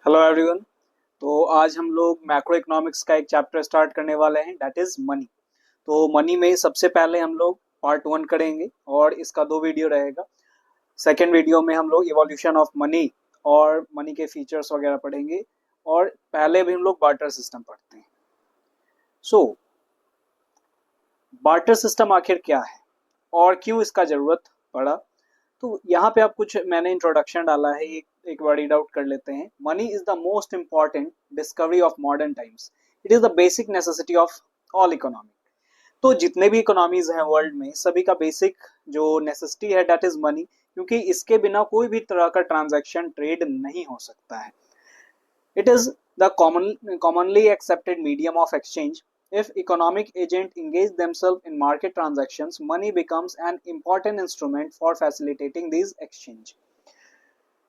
Hello everyone. तो आज हम लोग मैक्रो इकोनॉमिक्स का एक चैप्टर स्टार्ट करने वाले हैं, दैट इज मनी। तो मनी में सबसे पहले हम लोग पार्ट वन करेंगे और इसका दो वीडियो रहेगा। सेकेंड वीडियो में हम लोग इवोल्यूशन ऑफ मनी और मनी के फीचर्स वगैरह पढ़ेंगे। और पहले भी हम लोग बार्टर सिस्टम पढ़ते हैं। सो बार्टर सिस्टम आखिर क्या है और क्यों इसका जरूरत पड़ा। तो यहाँ पे आप कुछ मैंने इंट्रोडक्शन डाला है, एक रीड आउट कर लेते हैं। Money is the most important discovery of modern times. It is the basic necessity of all economy. तो जितने भी इकोनॉमीज हैं वर्ल्ड में, सभी का बेसिक जो नेसेसिटी है दैट इज मनी, क्योंकि इसके बिना कोई भी तरह का ट्रांजैक्शन ट्रेड नहीं हो सकता है। It is the commonly accepted medium of exchange. If economic agents engage themselves in market transactions, money becomes an important instrument for facilitating these exchange.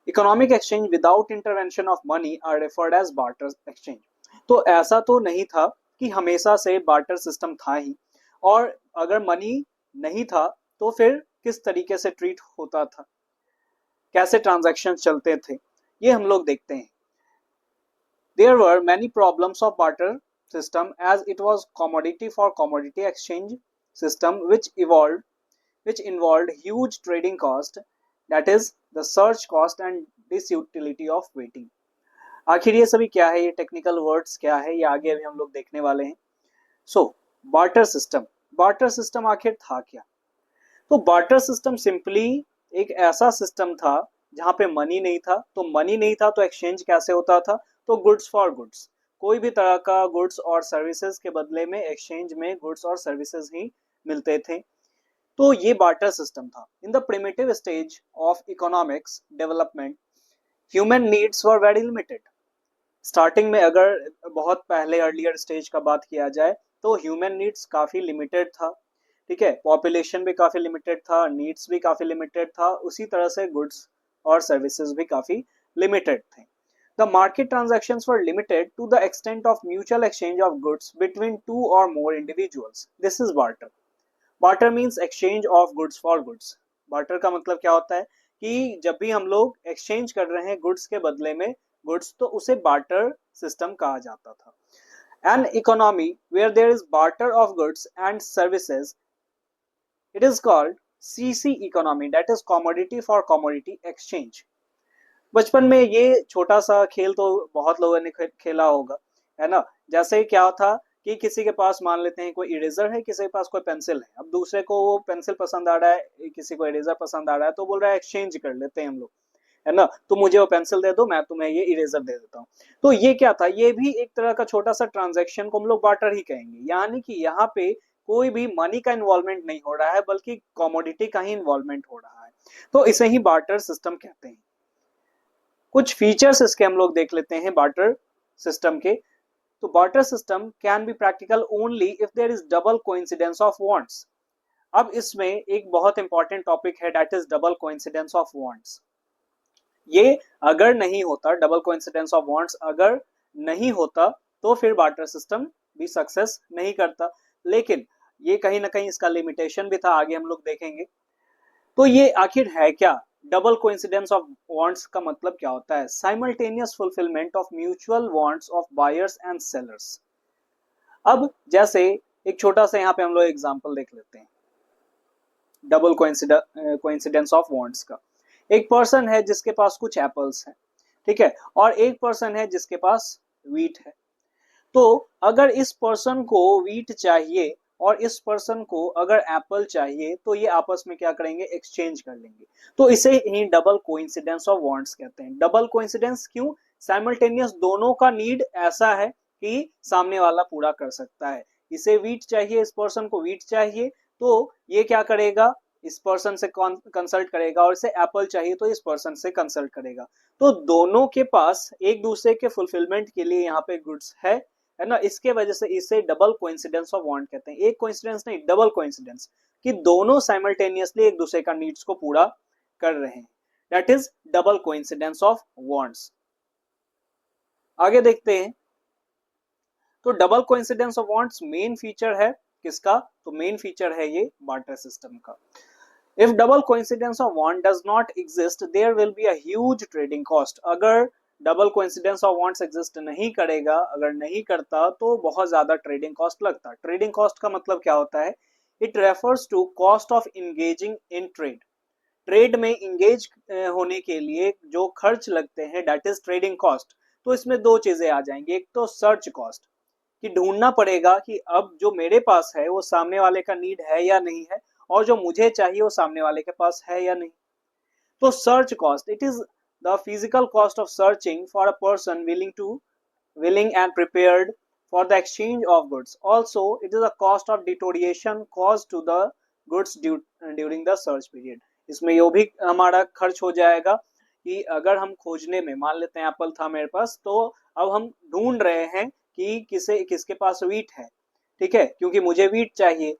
Economic exchange without intervention of money are referred as barter exchange. तो ऐसा तो नहीं था कि हमेशा से barter system था ही, और अगर मनी नहीं था तो फिर किस तरीके से ट्रीट होता था, कैसे ट्रांजैक्शन चलते थे, ये हम लोग देखते हैं। There were many problems of barter system as it was commodity for commodity exchange system which involved huge trading cost, that is the search cost and disutility of waiting. आखिर ये सभी क्या है, ये टेक्निकल वर्ड्स क्या है, ये आगे अभी हम लोग देखने वाले हैं। सो बार्टर सिस्टम आखिर था क्या। तो बार्टर सिस्टम सिंपली एक ऐसा सिस्टम था जहां पे मनी नहीं था। तो मनी नहीं था तो एक्सचेंज कैसे होता था, तो गुड्स फॉर गुड्स, कोई भी तरह का गुड्स और सर्विसेज के बदले में एक्सचेंज में गुड्स और सर्विसेज ही मिलते थे। तो ये बार्टर सिस्टम था। In the primitive stage of economics development human needs were very limited. Starting में अगर बहुत पहले अर्लियर स्टेज का बात किया जाए तो ह्यूमन नीड्स काफी लिमिटेड था। ठीक है, पॉपुलेशन भी काफी लिमिटेड था, नीड्स भी काफी लिमिटेड था, उसी तरह से गुड्स और सर्विसेज भी काफी लिमिटेड थे। The market transactions were limited to the extent of mutual exchange of goods between two or more individuals. This is barter. Barter means exchange of goods for goods. Barter का मतलब क्या होता है कि जब भी हम लोग एक्सचेंज कर रहे हैं गुड्स के बदले में गुड्स, तो उसे बार्टर सिस्टम कहा जाता था। An economy where there is barter of goods and services, it is called CC economy, that is commodity for commodity exchange. बचपन में ये छोटा सा खेल तो बहुत लोगों ने खेला होगा, है ना। जैसे क्या था कि किसी के पास मान लेते हैं कोई इरेजर है, किसी के पास कोई पेंसिल है। अब दूसरे को वो पेंसिल पसंद आ रहा है, किसी को इरेजर पसंद आ रहा है, तो बोल रहा है एक्सचेंज कर लेते हैं हम लोग, है ना। तो मुझे वो पेंसिल दे दो, मैं तुम्हें ये इरेजर दे देता हूँ। तो ये क्या था, ये भी एक तरह का छोटा सा ट्रांजैक्शन को हम लोग बार्टर ही कहेंगे। यानी कि यहाँ पे कोई भी मनी का इन्वॉल्वमेंट नहीं हो रहा है, बल्कि कॉमोडिटी का ही इन्वॉल्वमेंट हो रहा है। तो इसे ही बार्टर सिस्टम कहते हैं। कुछ फीचर्स इसके हम लोग देख लेते हैं बार्टर सिस्टम के। तो barter system can be practical only if there is double coincidence of wants. अब इसमें एक बहुत इंपॉर्टेंट टॉपिक है, that is double coincidence of wants. ये अगर नहीं होता, डबल कोइंसिडेंस ऑफ वांट्स अगर नहीं होता, तो फिर बार्टर सिस्टम भी सक्सेस नहीं करता। लेकिन ये कहीं ना कहीं इसका लिमिटेशन भी था, आगे हम लोग देखेंगे। तो ये आखिर है क्या, डबल कोइंसिडेंस ऑफ वांट्स का मतलब क्या होता है। Simultaneous fulfilment of mutual wants of buyers and sellers. अब जैसे एक छोटा सा यहाँ पे हम लोग एग्जांपल देख लेते हैं डबल कोइंसिडेंस ऑफ वांट्स का। एक पर्सन है जिसके पास कुछ एप्पल्स हैं, ठीक है, और एक पर्सन है जिसके पास वीट है। तो अगर इस पर्सन को वीट चाहिए और इस पर्सन को अगर एप्पल चाहिए, तो ये आपस में क्या करेंगे, एक्सचेंज कर लेंगे। तो इसे ही डबल कोइंसिडेंस ऑफ वांट्स कहते हैं। डबल कोइंसिडेंस क्यों, साइमल्टेनियस दोनों का नीड ऐसा है कि सामने वाला पूरा कर सकता है। इसे वीट चाहिए, इस पर्सन को वीट चाहिए, तो ये क्या करेगा, इस पर्सन से कंसल्ट करेगा, और इसे एप्पल चाहिए तो इस पर्सन से कंसल्ट करेगा। तो दोनों के पास एक दूसरे के फुलफिलमेंट के लिए यहाँ पे गुड्स है ना। इसके वजह से इसे डबल कोइंसिडेंस ऑफ वांट कहते हैं। एक कोइंसिडेंस नहीं, डबल कोइंसिडेंस, कि दोनों साइमल्टेनियसली एक दूसरे का नीड्स को पूरा कर रहे हैं। That is double coincidence of wants. आगे देखते हैं। तो double coincidence of wants main feature है किसका, तो मेन फीचर है ये बार्टर सिस्टम का। If double coincidence of want does not exist, there will be a huge trading cost. अगर double coincidence of wants exist नहीं करेगा, अगर नहीं करता तो बहुत ज्यादा ट्रेडिंग कॉस्ट लगता। ट्रेडिंग कॉस्ट का मतलब क्या होता है? It refers to cost of engaging in trade. Trade में इंगेज होने के लिए जो खर्च लगते हैं दैट इज ट्रेडिंग कॉस्ट। तो इसमें दो चीजें आ जाएंगी, एक तो सर्च कॉस्ट कि ढूंढना पड़ेगा कि अब जो मेरे पास है वो सामने वाले का नीड है या नहीं है, और जो मुझे चाहिए वो सामने वाले के पास है या नहीं। तो search cost, it is the physical cost of searching for a person willing and prepared for the exchange of goods. Also, it is a cost of deterioration caused to the goods during the search period. इसमें यो भी हमारा खर्च हो जाएगा कि अगर हम खोजने में, मान लेते हैं एप्पल था मेरे पास, तो अब हम ढूंढ रहे हैं कि किसके पास वीट है, ठीक है, क्योंकि मुझे वीट चाहिए।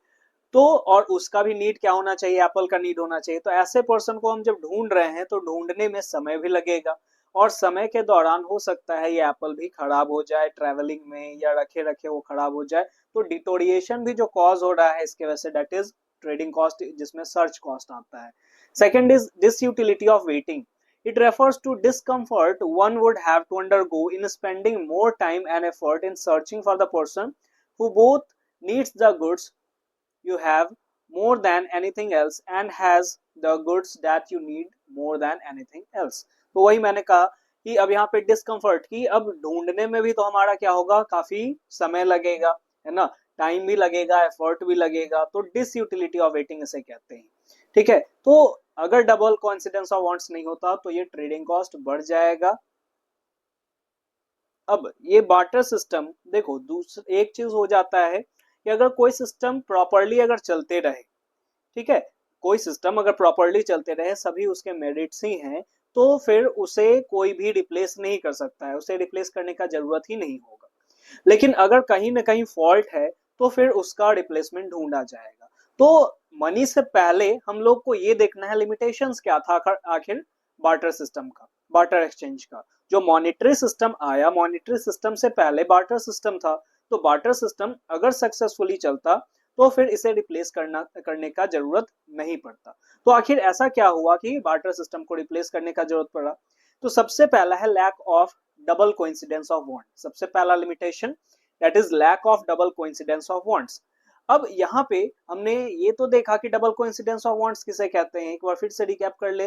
तो और उसका भी नीड क्या होना चाहिए? एप्पल का नीड होना चाहिए। तो ऐसे पर्सन को हम जब ढूंढ रहे हैं तो ढूंढने में समय भी लगेगा, और समय के दौरान हो सकता है ये एप्पल भी खराब हो जाए ट्रैवलिंग में, या रखे रखे वो खराब हो जाए। तो डिटोरिएशन भी जो कॉज हो रहा है इसके वजह से, दैट इज ट्रेडिंग कॉस्ट, जिसमें सर्च कॉस्ट आता है। Second is disutility of waiting. It refers to discomfort one would have to undergo in spending more time and effort in searching for the person who both needs the goods you have more than anything else and has the goods that you need more than anything else। तो वही मैंने कहा कि अब यहाँ पे discomfort की, अब ढूंढने में भी तो हमारा क्या होगा, काफी समय लगेगा, है ना, टाइम भी लगेगा, एफर्ट भी लगेगा। तो डिसयूटिलिटी ऑफ वेटिंग इसे कहते हैं, ठीक है। तो अगर डबल कोइंसिडेंस ऑफ वांट्स नहीं होता तो ये ट्रेडिंग कॉस्ट बढ़ जाएगा। अब ये बार्टर सिस्टम देखो, दूसरा एक चीज हो जाता है कि अगर कोई सिस्टम प्रॉपरली अगर चलते रहे, ठीक है, कोई सिस्टम अगर प्रॉपरली चलते रहे, सभी उसके मेरिट्स ही हैं, तो फिर उसे कोई भी रिप्लेस नहीं कर सकता है, उसे रिप्लेस करने का जरूरत ही नहीं होगा। लेकिन अगर कहीं ना कहीं फॉल्ट है तो फिर उसका रिप्लेसमेंट ढूंढा जाएगा। तो मनी से पहले हम लोग को ये देखना है लिमिटेशंस क्या था आखिर बार्टर सिस्टम का, बार्टर एक्सचेंज का। जो मॉनेटरी सिस्टम आया, मॉनेटरी सिस्टम से पहले बार्टर सिस्टम था। तो बार्टर सिस्टम अगर सक्सेसफुली चलता तो फिर इसे रिप्लेस करने का जरूरत नहीं पड़ता। तो आखिर ऐसा क्या हुआ कि बार्टर सिस्टम को रिप्लेस करने का जरूरत पड़ा? तो सबसे पहला है lack of double coincidence of want. सबसे पहला limitation that is lack of double coincidence of wants. अब यहाँ पे हमने ये तो देखा कि डबल कोइंसिडेंस ऑफ वांट्स किसे कहते हैं, एक बार फिर से रिकैप कर ले।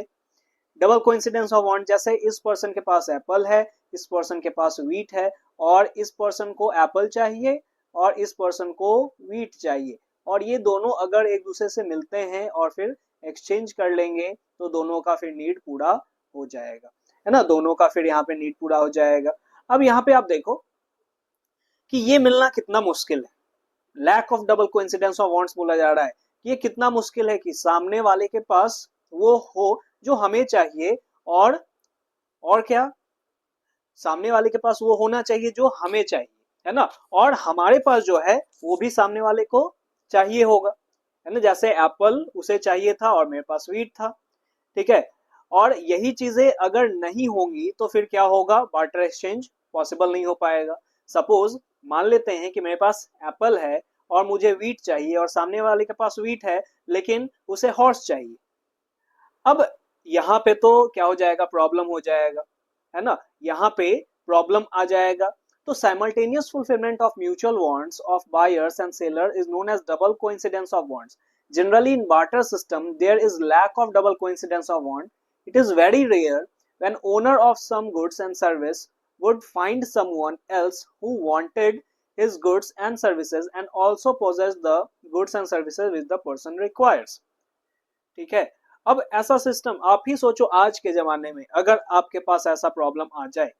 डबल कोइंसिडेंस ऑफ वांट, जैसे इस पर्सन के पास एप्पल है, इस पर्सन के पास वीट है, और इस पर्सन को एप्पल चाहिए और इस पर्सन को वीट चाहिए, और ये दोनों अगर एक दूसरे से मिलते हैं और फिर एक्सचेंज कर लेंगे तो दोनों का फिर नीड पूरा हो जाएगा, है ना, दोनों का फिर यहाँ पे नीड पूरा हो जाएगा। अब यहाँ पे आप देखो कि ये मिलना कितना मुश्किल है। Lack of double coincidence of wants बोला जा रहा है कि ये कितना मुश्किल है कि सामने वाले के पास वो हो जो हमें चाहिए, और क्या, सामने वाले के पास वो होना चाहिए जो हमें चाहिए, है ना, और हमारे पास जो है वो भी सामने वाले को चाहिए होगा, है ना। जैसे एप्पल उसे चाहिए था और मेरे पास वीट था, ठीक है। और यही चीजें अगर नहीं होंगी तो फिर क्या होगा, बार्टर एक्सचेंज पॉसिबल नहीं हो पाएगा। सपोज मान लेते हैं कि मेरे पास एप्पल है और मुझे वीट चाहिए, और सामने वाले के पास वीट है लेकिन उसे हॉर्स चाहिए। अब यहाँ पे तो क्या हो जाएगा, प्रॉब्लम हो जाएगा, है ना, यहाँ पे प्रॉब्लम आ जाएगा। तो simultaneous fulfillment of mutual wants of buyers and seller is known as double coincidence of wants. Generally in barter system there is lack of double coincidence of want. It is very rare when owner of some goods and service would find someone else who wanted his goods and services and also possess the goods and services which the person requires, ठीक है। अब ऐसा system आप ही सोचो, आज के जमाने में अगर आपके पास ऐसा प्रॉब्लम आ जाए,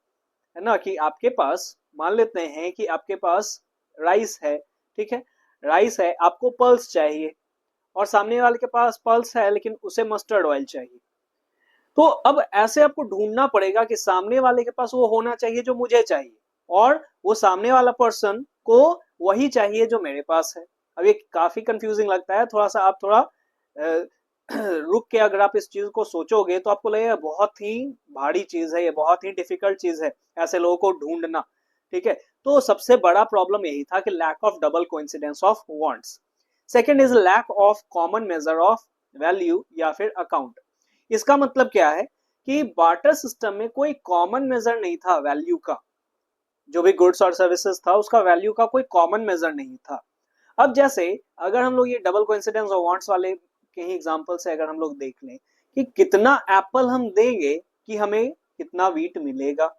है ना, कि आपके पास, मान लेते हैं कि आपके पास राइस है, ठीक है, राइस है, आपको पल्स चाहिए, और सामने वाले के पास पल्स है लेकिन उसे मस्टर्ड ऑयल चाहिए। तो अब ऐसे आपको ढूंढना पड़ेगा कि सामने वाले के पास वो होना चाहिए जो मुझे चाहिए, और वो सामने वाला पर्सन को वही चाहिए जो मेरे पास है। अब ये काफी कंफ्यूजिंग लगता है, थोड़ा सा आप थोड़ा रुक के अगर आप इस चीज को सोचोगे तो आपको लगेगा बहुत ही भारी चीज है, ये बहुत ही डिफिकल्ट चीज है ऐसे लोगों को ढूंढना, ठीक है। तो सबसे बड़ा प्रॉब्लम यही था कि lack of double coincidence of wants. Second is lack of common measure of value या फिर अकाउंट। इसका मतलब क्या है कि बार्टर सिस्टम में कोई कॉमन मेजर नहीं था वैल्यू का, जो भी गुड्स और सर्विसेज था उसका वैल्यू का कोई कॉमन मेजर नहीं था। अब जैसे अगर हम लोग ये डबल कोइंसिडेंस और वांट्स वाले के ही एग्जांपल से अगर हम लोग देख लें कि कितना एप्पल हम देंगे कि हमें कितना वीट मिलेगा,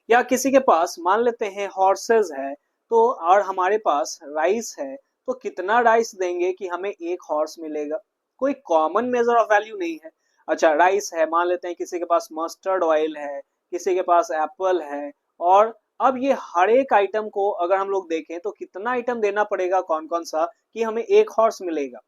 या किसी के पास मान लेते हैं हॉर्सेस है तो और हमारे पास राइस है तो कितना राइस देंगे कि हमें एक हॉर्स मिलेगा, कोई कॉमन मेजर ऑफ वैल्यू नहीं है। अच्छा राइस है, मान लेते हैं किसी के पास मस्टर्ड ऑयल है, किसी के पास एप्पल है, और अब ये हर एक आइटम को अगर हम लोग देखें तो कितना आइटम देना पड़ेगा कौन कौन सा कि हमें एक हॉर्स मिलेगा,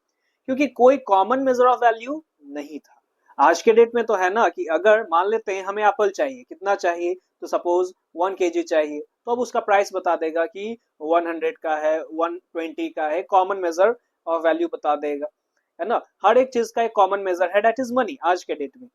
क्योंकि कोई कॉमन मेजर ऑफ वैल्यू नहीं था। आज के डेट में तो है ना कि अगर मान लेते हैं हमें एप्पल चाहिए, कितना चाहिए, तो सपोज 1 kg चाहिए, तो अब उसका प्राइस बता देगा कि 100 का है, 120 का है, कॉमन मेजर ऑफ वैल्यू बता देगा, है ना। हर एक चीज का एक कॉमन मेजर है, दैट इज मनी आज के डेट में।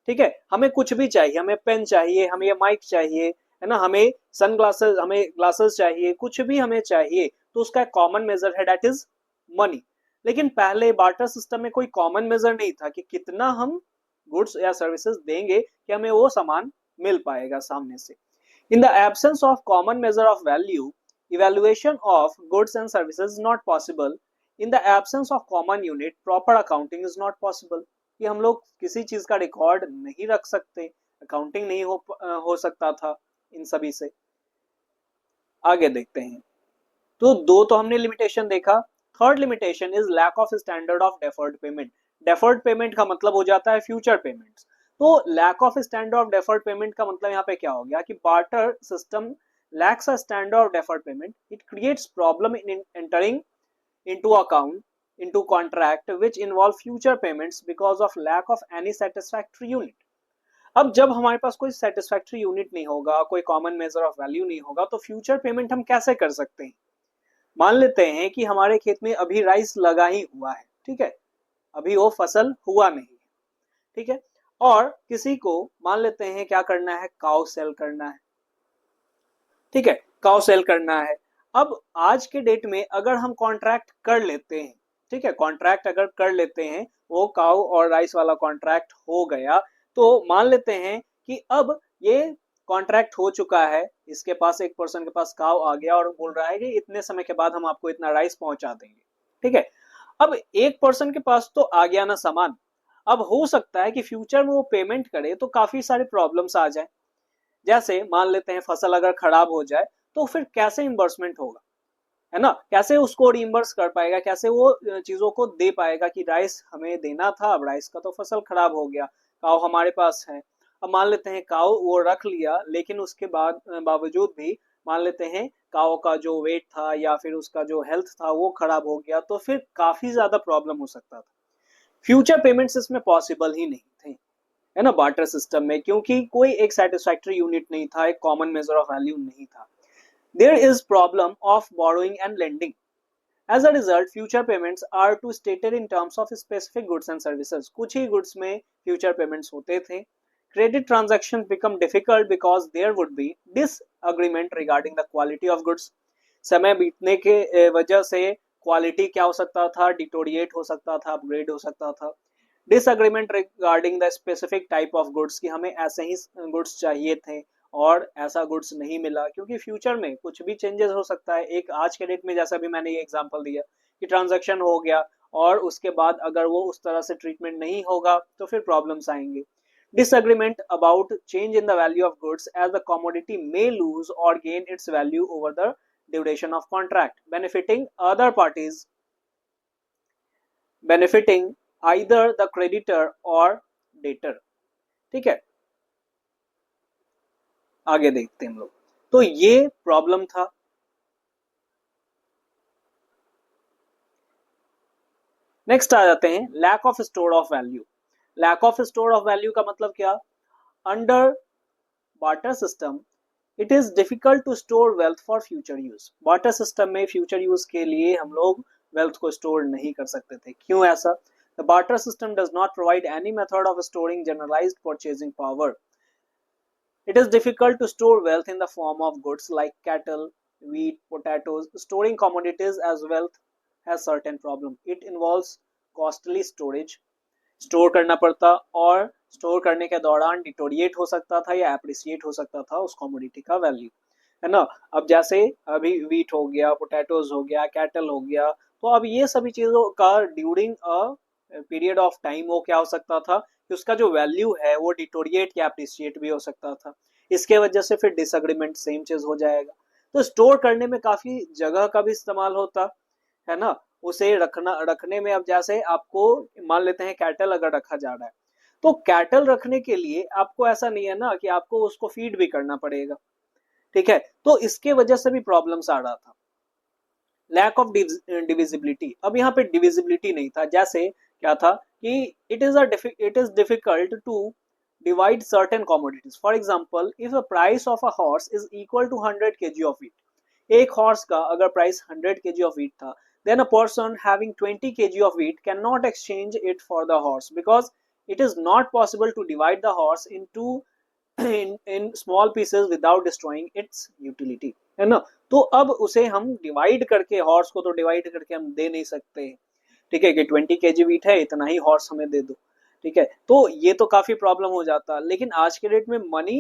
ठीक है, हमें कुछ भी चाहिए, हमें पेन चाहिए, हमें ये माइक चाहिए, है ना, हमें सन ग्लासेस, हमें ग्लासेस चाहिए, कुछ भी हमें चाहिए तो उसका एक कॉमन मेजर है, दैट इज मनी। लेकिन पहले बार्टर सिस्टम में कोई कॉमन मेजर नहीं था कि कितना हम गुड्स या सर्विसेज देंगे कि हमें वो सामान मिल पाएगा सामने से। In the absence of common measure of value, evaluation of goods and services is not possible. In the absence of common unit, proper accounting is not possible. कि हम लोग किसी चीज का रिकॉर्ड नहीं रख सकते, अकाउंटिंग नहीं हो सकता था इन सभी से। आगे देखते हैं, तो दो तो हमने लिमिटेशन देखा। Third limitation is lack of standard of deferred payment. Deferred payment का मतलब हो जाता है फ्यूचर पेमेंट्स। तो lack of standard of deferred payment का मतलब यहाँ पे क्या हो गया कि barter system lacks a standard of deferred payment. It creates problem in entering into contract which involve future payments because of lack of any satisfactory unit. अब जब हमारे पास कोई सेटिस्फैक्ट्री यूनिट नहीं होगा, कोई कॉमन मेजर ऑफ वैल्यू नहीं होगा, तो फ्यूचर पेमेंट हम कैसे कर सकते हैं। मान लेते हैं कि हमारे खेत में अभी राइस लगा ही हुआ है, ठीक है, अभी वो फसल हुआ नहीं है, ठीक है, और किसी को मान लेते हैं क्या करना है, काउ सेल करना है, ठीक है, काउ सेल करना है। अब आज के डेट में अगर हम कॉन्ट्रैक्ट कर लेते हैं, ठीक है, कॉन्ट्रैक्ट अगर कर लेते हैं, वो काउ और राइस वाला कॉन्ट्रैक्ट हो गया, तो मान लेते हैं कि अब ये कॉन्ट्रैक्ट हो चुका है, इसके पास एक पर्सन के पास काउ आ गया और बोल रहा है कि इतने समय के बाद हम आपको इतना राइस पहुंचा देंगे, ठीक है। अब एक पर्सन के पास तो आ गया ना सामान, अब हो सकता है कि फ्यूचर में वो पेमेंट करे तो काफी सारे प्रॉब्लम्स आ जाए। जैसे मान लेते हैं फसल अगर खराब हो जाए तो फिर कैसे इम्बर्समेंट होगा, है ना, कैसे उसको रिइम्बर्स कर पाएगा, कैसे वो चीजों को दे पाएगा कि राइस हमें देना था, अब राइस का तो फसल खराब हो गया, काव हमारे पास है। अब मान लेते हैं काव वो रख लिया, लेकिन उसके बाद बावजूद भी मान लेते हैं काव का जो वेट था या फिर उसका जो हेल्थ था वो खराब हो गया, तो फिर काफी ज्यादा प्रॉब्लम हो सकता था। फ्यूचर पेमेंट्स इसमें पॉसिबल ही नहीं थे, है ना, बार्टर सिस्टम में, क्योंकि कोई एक सेटिस्फैक्टरी यूनिट नहीं था, एक कॉमन मेजर ऑफ वैल्यू नहीं था। There is problem of borrowing and lending. As a result future payments are to stated in terms of specific goods and services. कुछ ही गुड्स में फ्यूचर पेमेंट्स होते थे। Credit transactions become difficult because there would be disagreement regarding the quality of goods. समय बीतने के वजह से क्वालिटी क्या हो सकता था, डिटोरिएट हो सकता था, अपग्रेड हो सकता था। Disagreement regarding the specific type of goods, कि हमें ऐसे ही गुड्स चाहिए थे और ऐसा गुड्स नहीं मिला, क्योंकि फ्यूचर में कुछ भी चेंजेस हो सकता है। एक आज के डेट में जैसा भी मैंने ये एग्जांपल दिया कि ट्रांजैक्शन हो गया और उसके बाद अगर वो उस तरह से ट्रीटमेंट नहीं होगा तो फिर प्रॉब्लम्स आएंगे। disagreement about change in the value of goods as the commodity may lose or gain its value over the duration of contract, benefiting either the creditor or debtor। ठीक है, आगे देखते हैं हम लोग, तो ये प्रॉब्लम था। नेक्स्ट आ जाते हैं lack of store of value. Lack of store of value का मतलब क्या, under barter system it is difficult to store wealth for future use. Barter system में फ्यूचर यूज के लिए हम लोग वेल्थ को स्टोर नहीं कर सकते थे। क्यों ऐसा? The barter system does not provide any method of storing generalised purchasing power. It is difficult to store wealth in the form of goods like cattle, wheat, potatoes. Storing commodities as wealth has certain problem. It involves costly storage, store करना पड़ता, और store करने के दौरान deteriorate हो सकता था या एप्रिसिएट हो सकता था उस कमोडिटी का वैल्यू, है ना। अब जैसे अभी वीट हो गया, पोटैटोज हो गया, कैटल हो गया, तो अब ये सभी चीजों का during a period of time वो क्या हो सकता था कि उसका जो वैल्यू है वो डिटोरिएट या एप्रिसिएट भी हो सकता था। इसके वजह से फिर डिसएग्रीमेंट सेम चीज हो जाएगा। तो स्टोर करने में काफी जगह का भी इस्तेमाल होता है ना। उसे रखने में, अब जैसे आपको मान लेते हैं कैटल अगर रखा जा रहा है, तो कैटल रखने के लिए आपको ऐसा नहीं है ना कि आपको उसको फीड भी करना पड़ेगा, ठीक है। तो इसके वजह से भी प्रॉब्लम्स आ रहा था। लैक ऑफ डिविजिबिलिटी, अब यहाँ पे डिविजिबिलिटी नहीं था। जैसे क्या था कि it is difficult to divide certain commodities. For example, if the price of a horse is equal to 100 KG of wheat, एक हॉर्स का अगर प्राइस 100 केजी ऑफ व्हीट था, then a person having 20 kg of wheat cannot exchange it for the horse because it is not possible to divide the horse into in small pieces without destroying its utility, है ना। तो अब उसे हम divide करके, horse को तो divide करके हम दे नहीं सकते, ठीक है, कि 20 केजी वीट है, इतना ही हॉर्स हमें दे दो, ठीक है। तो ये तो काफी प्रॉब्लम हो जाता। लेकिन आज के डेट में मनी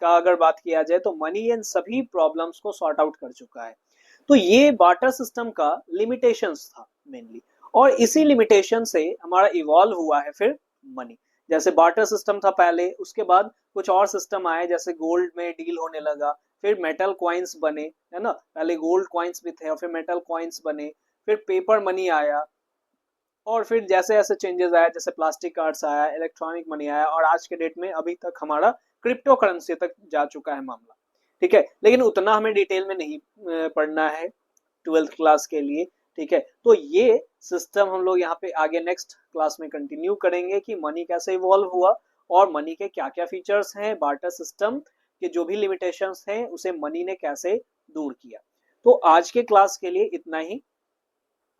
का अगर बात किया जाए तो मनी इन सभी प्रॉब्लम्स को सॉर्ट आउट कर चुका है। तो ये बार्टर सिस्टम का लिमिटेशंस था मेनली, और इसी लिमिटेशन से हमारा इवॉल्व हुआ है फिर मनी। जैसे बार्टर सिस्टम था पहले, उसके बाद कुछ और सिस्टम आए, जैसे गोल्ड में डील होने लगा, फिर मेटल कॉइन्स बने, है ना। पहले गोल्ड कॉइन्स भी थे और फिर मेटल कॉइन्स बने, फिर पेपर मनी आया, और फिर जैसे जैसे चेंजेस आया, जैसे प्लास्टिक कार्ड्स आया, इलेक्ट्रॉनिक मनी आया, और आज के डेट में अभी तक हमारा क्रिप्टो करेंसी तक जा चुका है मामला, ठीक है। लेकिन उतना हमें डिटेल में नहीं पढ़ना है 12th क्लास के लिए, ठीक है। तो ये सिस्टम हम लोग यहाँ पे आगे नेक्स्ट क्लास में कंटिन्यू करेंगे कि मनी कैसे इवॉल्व हुआ और मनी के क्या क्या फीचर्स हैं, बार्टर सिस्टम के जो भी लिमिटेशंस हैं उसे मनी ने कैसे दूर किया। तो आज के क्लास के लिए इतना ही।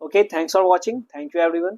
Okay, thanks for watching, thank you everyone.